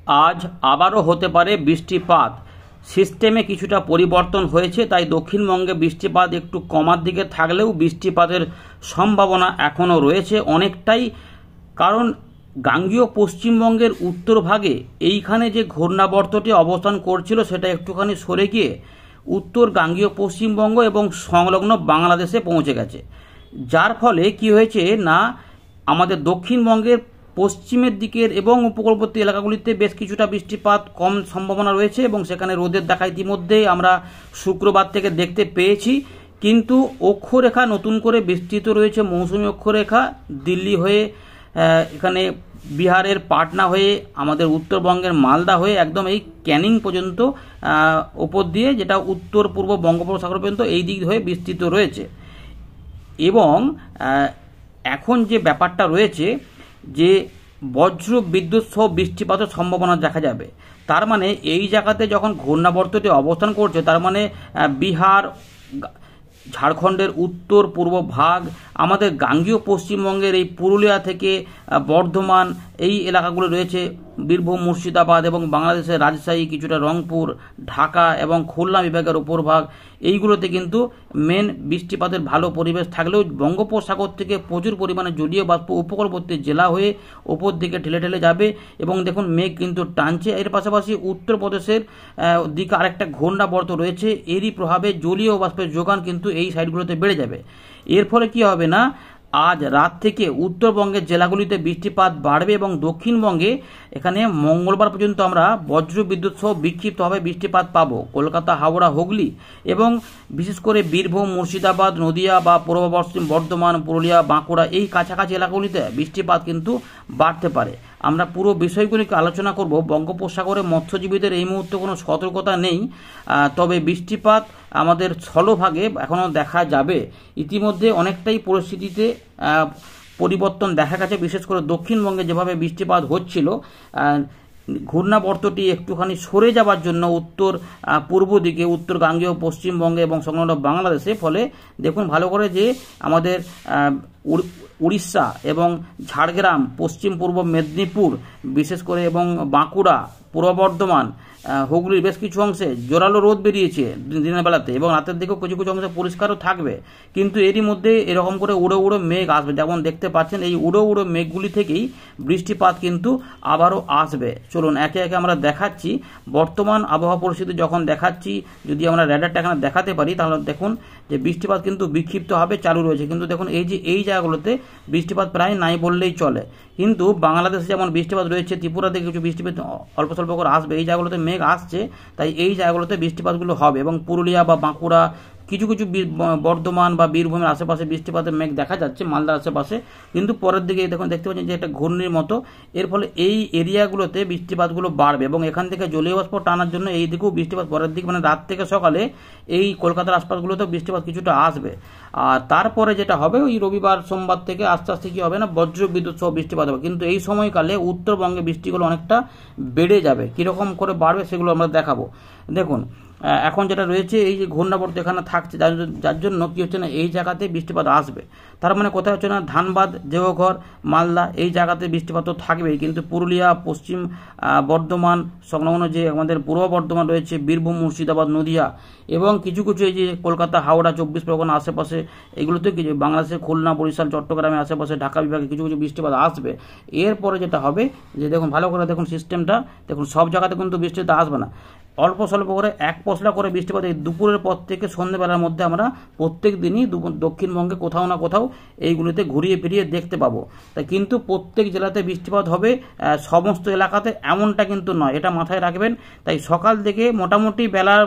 আজ আবারও হতে পারে বৃষ্টিপাত। সিস্টেমে কিছুটা পরিবর্তন হয়েছে, তাই দক্ষিণবঙ্গে বৃষ্টিপাত একটু কমার দিকে থাকলেও বৃষ্টিপাতের সম্ভাবনা এখনও রয়েছে অনেকটাই। কারণ গাঙ্গেয় পশ্চিমবঙ্গের উত্তর ভাগে এইখানে যে ঘূর্ণাবর্তটি অবস্থান করছিল সেটা একটুখানি সরে গিয়ে উত্তর গাঙ্গেয় পশ্চিমবঙ্গ এবং সংলগ্ন বাংলাদেশে পৌঁছে গেছে। যার ফলে কি হয়েছে না, আমাদের দক্ষিণবঙ্গের পশ্চিমের দিকের এবং উপকূলবর্তী এলাকাগুলিতে বেশ কিছুটা বৃষ্টিপাত কম সম্ভাবনা রয়েছে এবং সেখানে রোদের দেখা ইতিমধ্যেই আমরা শুক্রবার থেকে দেখতে পেয়েছি। কিন্তু অক্ষরেখা নতুন করে বিস্তৃত রয়েছে, মৌসুমী অক্ষরেখা দিল্লি হয়ে এখানে বিহারের পাটনা হয়ে আমাদের উত্তরবঙ্গের মালদা হয়ে একদম এই ক্যানিং পর্যন্ত ওপর দিয়ে, যেটা উত্তর পূর্ব বঙ্গোপসাগর পর্যন্ত এই দিক হয়ে বিস্তৃত রয়েছে। এবং এখন যে ব্যাপারটা রয়েছে যে বজ্র বিদ্যুৎ সহ বৃষ্টিপাতের সম্ভাবনা দেখা যাবে। তার মানে এই জায়গাতে যখন ঘূর্ণাবর্তটি অবস্থান করছে, তার মানে বিহার, ঝাড়খণ্ডের উত্তর পূর্ব ভাগ, আমাদের গাঙ্গেয় পশ্চিমবঙ্গের এই পুরুলিয়া থেকে বর্ধমান এই এলাকাগুলো রয়েছে, বীরভূম, মুর্শিদাবাদ এবং বাংলাদেশের রাজশাহী, কিছুটা রংপুর, ঢাকা এবং খুলনা বিভাগের উপর ভাগ, এইগুলোতে কিন্তু মেন বৃষ্টিপাতের ভালো পরিবেশ থাকলেও বঙ্গোপসাগর থেকে প্রচুর পরিমাণে জলীয় বাষ্প উপকূলবর্তী জেলা হয়ে ওপর দিকে ঠেলে ঠেলে যাবে এবং দেখুন মেঘ কিন্তু টানছে। এর পাশাপাশি উত্তরপ্রদেশের দিকে আরেকটা ঘূর্ণাবর্ত রয়েছে, এরই প্রভাবে জলীয় বাষ্পের যোগান কিন্তু এই সাইডগুলোতে বেড়ে যাবে। এর ফলে কি হবে না, আজ রাত থেকে উত্তরবঙ্গের জেলাগুলিতে বৃষ্টিপাত বাড়বে এবং দক্ষিণবঙ্গে এখানে মঙ্গলবার পর্যন্ত আমরা বজ্র বিদ্যুৎ সহ বিক্ষিপ্তভাবে বৃষ্টিপাত পাবো। কলকাতা, হাওড়া, হুগলি এবং বিশেষ করে বীরভূম, মুর্শিদাবাদ, নদিয়া বা পূর্ব পশ্চিম বর্ধমান, পুরুলিয়া, বাঁকুড়া এই কাছাকাছি এলাকাগুলিতে বৃষ্টিপাত কিন্তু বাড়তে পারে। আমরা পুরো বিষয়গুলিকে আলোচনা করব। বঙ্গোপসাগরে মৎস্যজীবীদের এই মুহূর্তে কোনো সতর্কতা নেই, তবে বৃষ্টিপাত আমাদের স্থলভাগে এখনও দেখা যাবে। ইতিমধ্যে অনেকটাই পরিস্থিতিতে পরিবর্তন দেখা গেছে, বিশেষ করে দক্ষিণবঙ্গে যেভাবে বৃষ্টিপাত হচ্ছিল, ঘূর্ণাবর্তটি একটুখানি সরে যাওয়ার জন্য উত্তর পূর্ব দিকে, উত্তর গাঙ্গেয় পশ্চিমবঙ্গে এবং সংলগ্ন বাংলাদেশে, ফলে দেখুন ভালো করে যে আমাদের উড়িষ্যা এবং ঝাড়গ্রাম, পশ্চিম পূর্ব মেদিনীপুর বিশেষ করে এবং বাঁকুড়া, পূর্ব বর্ধমান, হুগলির বেশ কিছু অংশে জোরালো রোদ বেরিয়েছে দিনের বেলাতে এবং রাতের দিকেও কিছু কিছু অংশে পরিষ্কারও থাকবে। কিন্তু এরই মধ্যে এরকম করে উড়ো উড়ো মেঘ আসবে, যেমন দেখতে পাচ্ছেন এই উড়ো উড়ো মেঘগুলি থেকেই বৃষ্টিপাত কিন্তু আবারও আসবে। চলুন একে একে আমরা দেখাচ্ছি বর্তমান আবহাওয়া পরিস্থিতি। যখন দেখাচ্ছি, যদি আমরা রেডারটা এখানে দেখাতে পারি, তাহলে দেখুন যে বৃষ্টিপাত কিন্তু বিক্ষিপ্তভাবে চালু রয়েছে। কিন্তু দেখুন এই যে এই জায়গাগুলোতে বৃষ্টিপাত প্রায় নাই বললেই চলে। কিন্তু বাংলাদেশে যেমন বৃষ্টিপাত রয়েছে, ত্রিপুরা থেকে কিছু বৃষ্টিপাত অল্প স্বল্প করে আসবে, এই জায়গাগুলোতে মেঘ আসছে, তাই এই জায়গাগুলোতে বৃষ্টিপাতগুলো হবে। এবং পুরুলিয়া বা বাঁকুড়া, কিছু কিছু বর্ধমান বা বীরভূমের আশেপাশে বৃষ্টিপাতের মেঘ দেখা যাচ্ছে, মালদার আশেপাশে। কিন্তু পরের দিকে দেখুন দেখতে পাচ্ছেন যে একটা ঘূর্ণির মতো, এর ফলে এই এরিয়াগুলোতে বৃষ্টিপাতগুলো বাড়বে এবং এখান থেকে জলীয় বাষ্প টানার জন্য এই দিকেও বৃষ্টিপাত পরের দিকে, মানে রাত থেকে সকালে এই কলকাতার আশপাশগুলোতেও বৃষ্টিপাত কিছুটা আসবে। আর তারপরে যেটা হবে, ওই রবিবার সোমবার থেকে আস্তে আস্তে কী হবে না, বজ্র বিদ্যুৎ সহ বৃষ্টিপাত হবে। কিন্তু এই সময়কালে উত্তরবঙ্গে বৃষ্টিগুলো অনেকটা বেড়ে যাবে। কীরকম করে বাড়বে সেগুলো আমরা দেখাবো। দেখুন এখন যেটা রয়েছে, এই যে ঘূর্ণাবর্ত এখানে থাকছে, যার জন্য কী হচ্ছে না, এই জায়গাতে বৃষ্টিপাত আসবে। তার মানে কোথায় হচ্ছে না, ধানবাদ, দেওঘর, মালদা এই জায়গাতে বৃষ্টিপাত তো থাকবেই, কিন্তু পুরুলিয়া, পশ্চিম বর্ধমান সংলগ্ন যে আমাদের পূর্ব বর্ধমান রয়েছে, বীরভূম, মুর্শিদাবাদ, নদিয়া এবং কিছু কিছু এই যে কলকাতা, হাওড়া, 24 পরগনা আশেপাশে, এগুলোতে কিছু বাংলাদেশের খুলনা, বরিশাল, চট্টগ্রামের আশেপাশে, ঢাকা বিভাগে কিছু কিছু বৃষ্টিপাত আসবে। এরপরে যেটা হবে যে দেখুন ভালো করে দেখুন সিস্টেমটা, দেখুন সব জায়গাতে কিন্তু বৃষ্টিপাত আসবে না, অল্প স্বল্প করে এক পশলা করে বৃষ্টিপাত এই দুপুরের পর থেকে সন্ধ্যেবেলার মধ্যে আমরা প্রত্যেক দিনই দক্ষিণবঙ্গে কোথাও না কোথাও এইগুলিতে ঘুরিয়ে ফিরিয়ে দেখতে পাবো। তাই কিন্তু প্রত্যেক জেলাতে বৃষ্টিপাত হবে সমস্ত এলাকাতে এমনটা কিন্তু নয়, এটা মাথায় রাখবেন। তাই সকাল থেকে মোটামুটি বেলার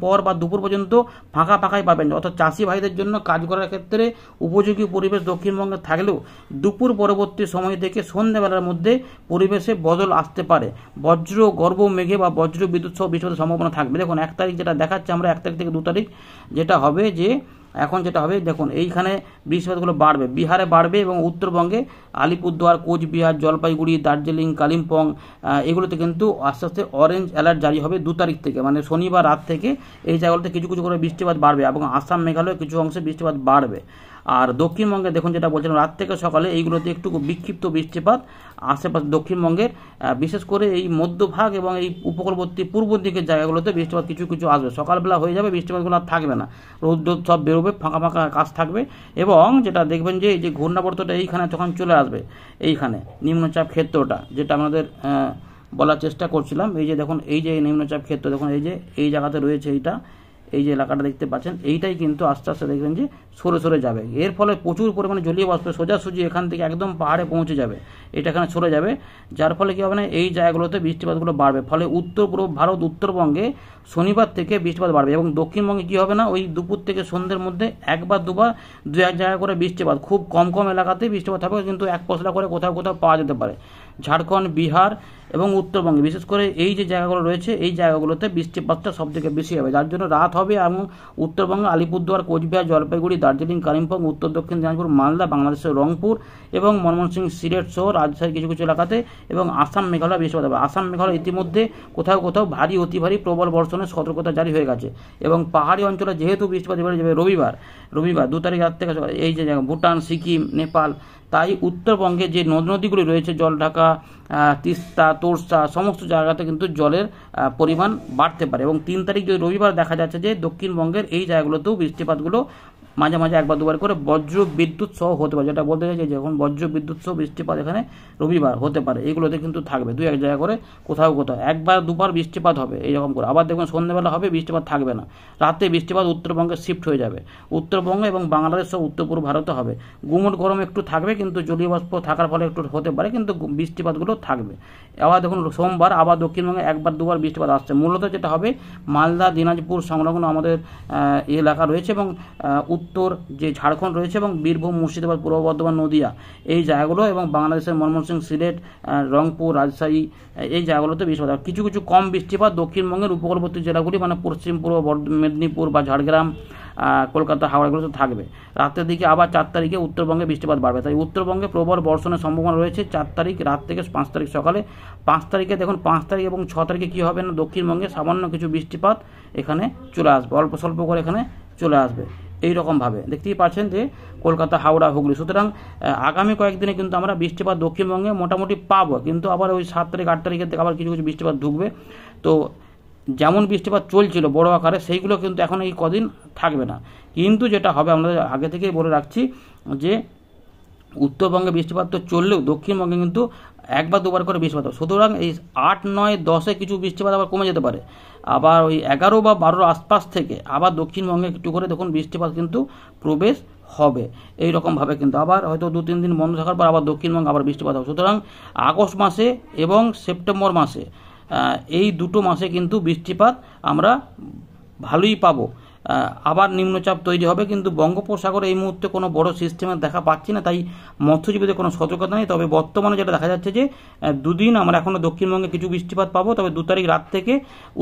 পর বা দুপুর পর্যন্ত ফাঁকা ফাঁকাই পাবেন, অর্থাৎ চাষি ভাইদের জন্য কাজ করার ক্ষেত্রে উপযোগী পরিবেশ দক্ষিণবঙ্গে থাকলেও দুপুর পরবর্তী সময় থেকে সন্ধ্যেবেলার মধ্যে পরিবেশে বদল আসতে পারে। বজ্র গর্ভ মেঘে বা বজ্র বিদ্যুৎ সহ বৃষ্টিপাতের সম্ভাবনা থাকবে। দেখুন 1 তারিখ যেটা দেখাচ্ছে আমরা, 1 তারিখ থেকে 2 তারিখ যেটা হবে, যে এখন যেটা হবে দেখুন এইখানে বৃষ্টিপাতগুলো বাড়বে, বিহারে বাড়বে এবং উত্তরবঙ্গে আলিপুরদুয়ার, কোচবিহার, জলপাইগুড়ি, দার্জিলিং, কালিম্পং এগুলোতে কিন্তু আস্তে আস্তে অরেঞ্জ অ্যালার্ট জারি হবে 2 তারিখ থেকে, মানে শনিবার রাত থেকে এই জায়গাগুলোতে কিছু কিছু করে বৃষ্টিপাত বাড়বে এবং আসাম, মেঘালয় কিছু অংশে বৃষ্টিপাত বাড়বে। আর দক্ষিণবঙ্গে দেখুন যেটা বলছিলাম রাত থেকে সকালে এইগুলোতে একটু বিক্ষিপ্ত বৃষ্টিপাত আশেপাশে দক্ষিণবঙ্গের বিশেষ করে এই মধ্যভাগ এবং এই উপকূলবর্তী পূর্ব দিকের জায়গাগুলোতে বৃষ্টিপাত কিছু কিছু আসবে। সকালবেলা হয়ে যাবে, বৃষ্টিপাতগুলো আর থাকবে না, রৌদ্র সব বেরোবে, ফাঁকা ফাঁকা আকাশ থাকবে। এবং যেটা দেখবেন যে এই যে ঘূর্ণাবর্তটা এইখানে যখন চলে আসবে, এইখানে নিম্নচাপ ক্ষেত্রটা যেটা আমাদের বলার চেষ্টা করছিলাম, এই যে দেখুন এই যে নিম্নচাপ ক্ষেত্র দেখুন এই যে এই জায়গাতে রয়েছে, এই যে এলাকাটা দেখতে পাচ্ছেন, এইটাই কিন্তু আস্তে আস্তে দেখবেন যে সরে সরে যাবে। এর ফলে প্রচুর পরিমাণে জলীয় বাষ্প সোজাসুজি এখান থেকে একদম পাহাড়ে পৌঁছে যাবে, এটা এখানে সরে যাবে, যার ফলে কী হবে না এই জায়গাগুলোতে বৃষ্টিপাতগুলো বাড়বে। ফলে উত্তর পূর্ব ভারত উত্তরবঙ্গে শনিবার থেকে বৃষ্টিপাত বাড়বে এবং দক্ষিণবঙ্গে কী হবে না ওই দুপুর থেকে সন্ধ্যের মধ্যে একবার দুবার দু এক জায়গা করে বৃষ্টিপাত, খুব কম কম এলাকাতেই বৃষ্টিপাত হবে, কিন্তু এক পশলা করে কোথাও কোথাও পাওয়া যেতে পারে। ঝাড়খণ্ড, বিহার এবং উত্তরবঙ্গে বিশেষ করে এই যে জায়গাগুলো রয়েছে এই জায়গাগুলোতে বৃষ্টিপাতটা সবথেকে বেশি হবে, যার জন্য রাত হবে। এবং উত্তরবঙ্গে আলিপুরদুয়ার, কোচবিহার, জলপাইগুড়ি, দার্জিলিং, কালিম্পং, উত্তর দক্ষিণ দিনাজপুর, মালদা, বাংলাদেশের রংপুর এবং ময়মনসিংহ, সিলেট সহ রাজশাহীর কিছু কিছু এলাকাতে এবং আসাম, মেঘালয় বৃষ্টিপাত হবে। আসাম, মেঘালয় ইতিমধ্যে কোথাও কোথাও ভারী, অতি ভারী, প্রবল বর্ষণের সতর্কতা জারি হয়ে গেছে। এবং পাহাড়ি অঞ্চলে যেহেতু বৃষ্টিপাত এবারে যাবে রবিবার 2 তারিখ রাত থেকে এই যে জায়গা ভুটান, সিকিম, নেপাল, তাই উত্তরবঙ্গে যে নদীগুলি রয়েছে জলঢাকা, তিস্তা, তোরসা সমস্ত জায়গাতে কিন্তু জলের পরিমাণ বাড়তে পারে। এবং 3 তারিখ যদি রবিবার দেখা যাচ্ছে যে দক্ষিণবঙ্গের এই জায়গাগুলোতেও বৃষ্টিপাতগুলো মাঝে মাঝে একবার দুবার করে বজ্র বিদ্যুৎ সহ হতে পারে, যেটা বলতে চাইছে যখন বজ্র বিদ্যুৎ সহ বৃষ্টিপাত এখানে রবিবার হতে পারে, এইগুলোতে কিন্তু থাকবে 2-1 জায়গা করে কোথাও কোথাও একবার দুবার বৃষ্টিপাত হবে এইরকম করে। আবার দেখবেন সন্ধ্যেবেলা হবে বৃষ্টিপাত থাকবে না, রাতে বৃষ্টিপাত উত্তরবঙ্গে শিফট হয়ে যাবে, উত্তরবঙ্গ এবং বাংলাদেশ সহ উত্তর পূর্ব ভারতে হবে। গুমট গরম একটু থাকবে, কিন্তু জলীয় বাষ্প থাকার ফলে একটু হতে পারে, কিন্তু বৃষ্টিপাতগুলো থাকবে। আবার দেখুন সোমবার আবার দক্ষিণবঙ্গে একবার দুবার বৃষ্টিপাত আসছে। মূলত যেটা হবে মালদা, দিনাজপুর সংলগ্ন আমাদের এলাকা রয়েছে এবং উত্তর যে ঝাড়খণ্ড রয়েছে এবং বীরভূম, মুর্শিদাবাদ, পূর্ব বর্ধমান, নদিয়া এই জায়গাগুলো এবং বাংলাদেশের ময়মনসিংহ, সিলেট, রংপুর, রাজশাহী এই জায়গাগুলোতে বৃষ্টিপাত। কিছু কিছু কম বৃষ্টিপাত দক্ষিণবঙ্গের উপকূলবর্তী জেলাগুলি মানে পশ্চিম পূর্ব মেদিনীপুর বা ঝাড়গ্রাম, কলকাতা, হাওড়াগুলোতে থাকবে। রাতের দিকে আবার 4 তারিখে উত্তরবঙ্গে বৃষ্টিপাত বাড়বে, তাই উত্তরবঙ্গে প্রবল বর্ষণের সম্ভাবনা রয়েছে 4 তারিখ রাত থেকে 5 তারিখ সকালে। 5 তারিখে দেখুন 5 তারিখ এবং 6 তারিখে কী হবে না দক্ষিণবঙ্গে সামান্য কিছু বৃষ্টিপাত এখানে চলে আসবে, অল্প স্বল্প করে এখানে চলে আসবে। এই রকমভাবে দেখতেই পাচ্ছেন যে কলকাতা, হাওড়া, হুগলি। সুতরাং আগামী কয়েকদিনে কিন্তু আমরা বৃষ্টিপাত দক্ষিণবঙ্গে মোটামুটি পাবো, কিন্তু আবার ওই 7 তারিখ 8 তারিখের থেকে আবার কিছু কিছু বৃষ্টিপাত ঢুকবে। তো যেমন বৃষ্টিপাত চলছিল বড় আকারে সেইগুলো কিন্তু এখন এই কদিন থাকবে না, কিন্তু যেটা হবে আমরা আগে থেকেই বলে রাখছি যে উত্তরবঙ্গে বৃষ্টিপাত তো চললেও দক্ষিণবঙ্গে কিন্তু একবার দুবার করে বৃষ্টিপাত হবে। সুতরাং এই 8, 9, 10-এ কিছু বৃষ্টিপাত আবার কমে যেতে পারে, আবার ওই 11 বা 12 আশপাশ থেকে আবার দক্ষিণবঙ্গে একটু করে দেখুন বৃষ্টিপাত কিন্তু প্রবেশ হবে। এই রকমভাবে কিন্তু আবার হয়তো 2-3 দিন বন্ধ থাকার পর আবার দক্ষিণবঙ্গে আবার বৃষ্টিপাত হবে। সুতরাং আগস্ট মাসে এবং সেপ্টেম্বর মাসে এই দুটো মাসে কিন্তু বৃষ্টিপাত আমরা ভালোই পাবো। আবার নিম্নচাপ তৈরি হবে, কিন্তু বঙ্গোপসাগরে এই মুহূর্তে কোনো বড় সিস্টেমের দেখা পাচ্ছি না, তাই মৎস্যজীবীদের কোনো সতর্কতা নেই। তবে বর্তমানে যেটা দেখা যাচ্ছে যে 2 দিন আমরা এখনও দক্ষিণবঙ্গে কিছু বৃষ্টিপাত পাবো, তবে 2 তারিখ রাত থেকে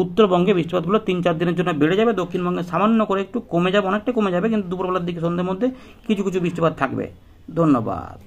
উত্তরবঙ্গে বৃষ্টিপাতগুলো 3-4 দিনের জন্য বেড়ে যাবে, দক্ষিণবঙ্গে সামান্য করে একটু কমে যাবে, অনেকটা কমে যাবে, কিন্তু দুপুরবেলার দিকে সন্ধ্যের মধ্যে কিছু কিছু বৃষ্টিপাত থাকবে। ধন্যবাদ।